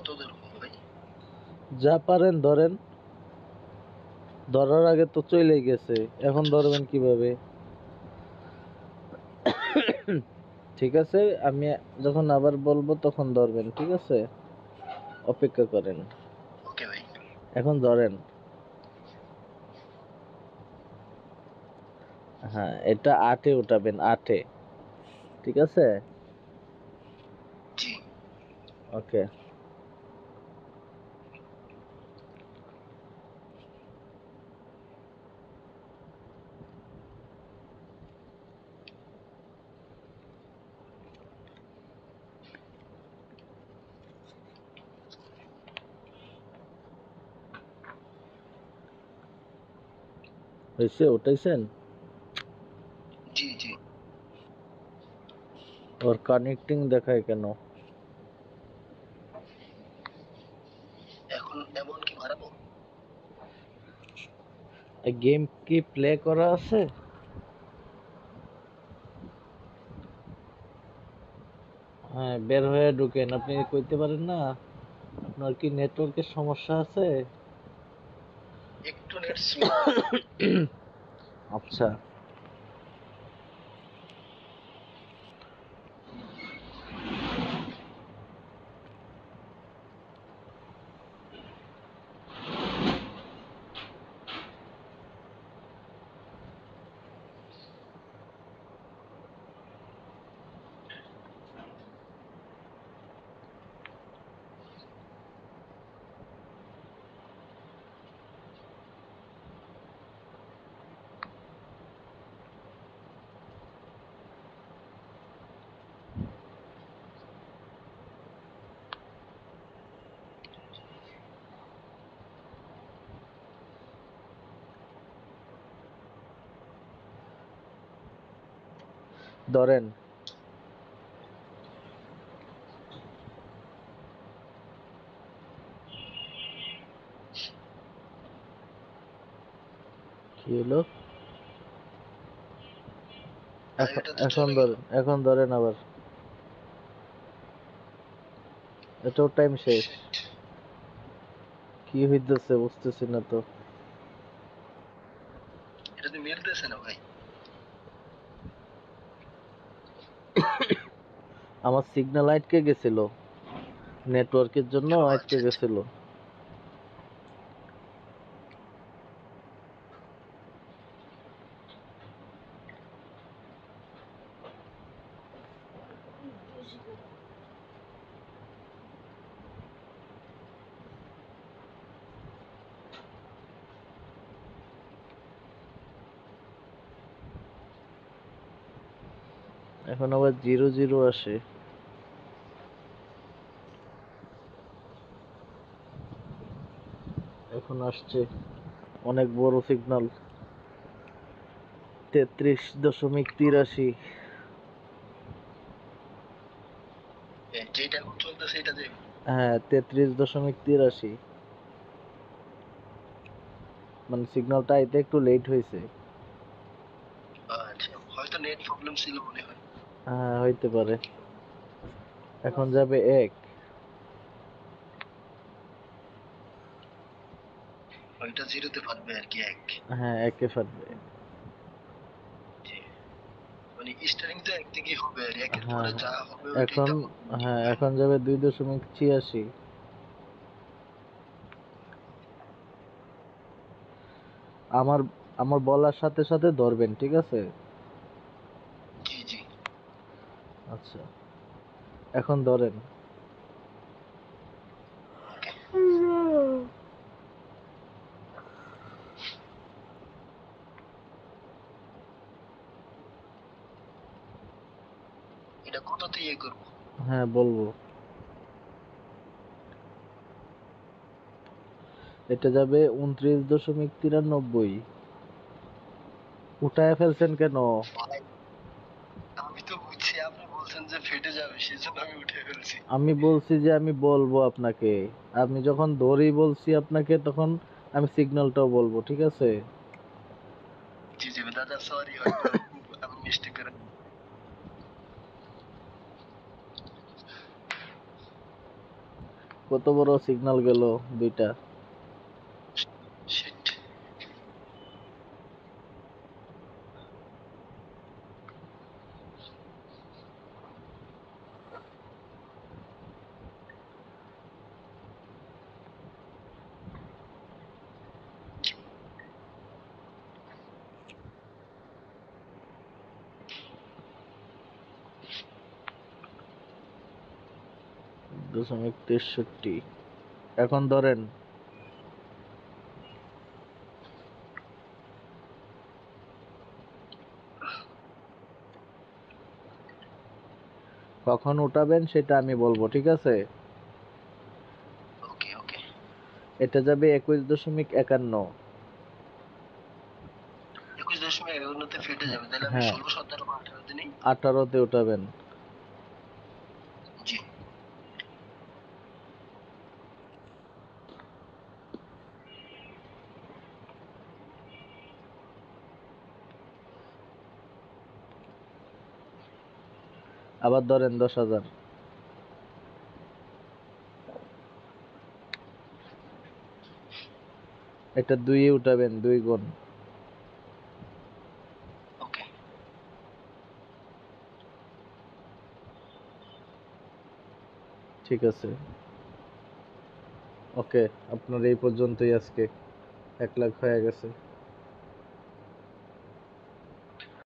কত ধরবো ভাই? যা পারেন ধরেন, ধরার আগে তো চলে গেছে, এখন ধরবেন কিভাবে? ঠিক আছে, আমি যখন আবার বলবো তখন ধরবেন, ঠিক আছে? অপেক্ষা করেন। ওকে ভাই। এখন ধরেন। হ্যাঁ, এটা 8-এ উঠাবেন, 8-এ। ঠিক আছে? জি। ওকে। হয়েছে, উঠাইছেন? জি জি। ওর কানেক্টিং দেখায় কেন? এখন এমন কি বাড়াবো? গেম কি প্লে করা আছে? হ্যাঁ, বের হয়ে ঢুকেন। আপনি কইতে পারেন না আপনার কি নেটওয়ার্কের সমস্যা আছে? একটু নেট স্লো। আচ্ছা, ধরেন। কি হলো? এটা তো এখন চলে গেল। ধরেন, এখন ধরেন আবার। এটাও টাইম শেষ। Shit. কি হইতেছে বুঝতেছি না তো। এটা তো মিলতেছে না ভাই। আমার সিগন্যাল আটকে গেছিল, নেটওয়ার্কের জন্য ও আটকে আচ্ছা আচ্ছা। গেছিল। এখন আবার 0-0 আসে। এখন আসছে অনেক বড় সিগন্যাল, 33.83। যেটা এখন চলতেছে এটা যে। হ্যাঁ, 33.83। মানে সিগন্যালটা আইতে একটু লেট হয়েছে। আচ্ছা, হয়তো নেট প্রবলেম ছিল মনে হয়। হ্যাঁ, হইতে পারে। এখন যাবে 1। ওইটা জিরোতে পারবে আর কি এক। হ্যাঁ, 1-এ ফাটবে। জি। মানে স্টারিং তো একদিকেই হবে আর একের হ্যাঁ পরে হ্যাঁ। যা হবে ওইটাই এখন, তো। হ্যাঁ এখন যাবে 2.86। আমার আমার বলার সাথে সাথে ধরবেন, ঠিক আছে? জি জি। আচ্ছা, এখন ধরেন। ওকে। এটা কততে ইয়ে করবো? হ্যাঁ, বলবো। এটা যাবে 29.93। উঠায় ফেলছেন কেন? ভাই, আমি তো বুঝছি আপনি বলছেন যে ফেটে যাবে সেজন্য আমি উঠে ফেলছি। আমি বলছি যে আমি বলবো আপনাকে। আমি যখন ধরি বলছি আপনাকে, তখন আমি সিগন্যালটাও বলবো, ঠিক আছে? জি জি দাদা, সরি, হয়তো আমি মিস্টেক করে। কত বড় সিগন্যাল গেল, দুইটা। শিট। দশমিক 63। এখন ধরেন। কখন উঠাবেন সেটা আমি বলবো, ঠিক আছে? ওকে ওকে। এটা যাবে 21.51। 21.51 ফেটে যাবে, তাহলে আমি হ্যাঁ, 16, 17 বা 18 দিনেই। 18তে উঠাবেন। জি। আবার ধরেন 10,000। এটা 2-এ উঠাবেন, 2 গুণ। ওকে। ঠিক আছে। ওকে, আপনার এই পর্যন্তই আজকে। 1 লাখ হয়ে গেছে।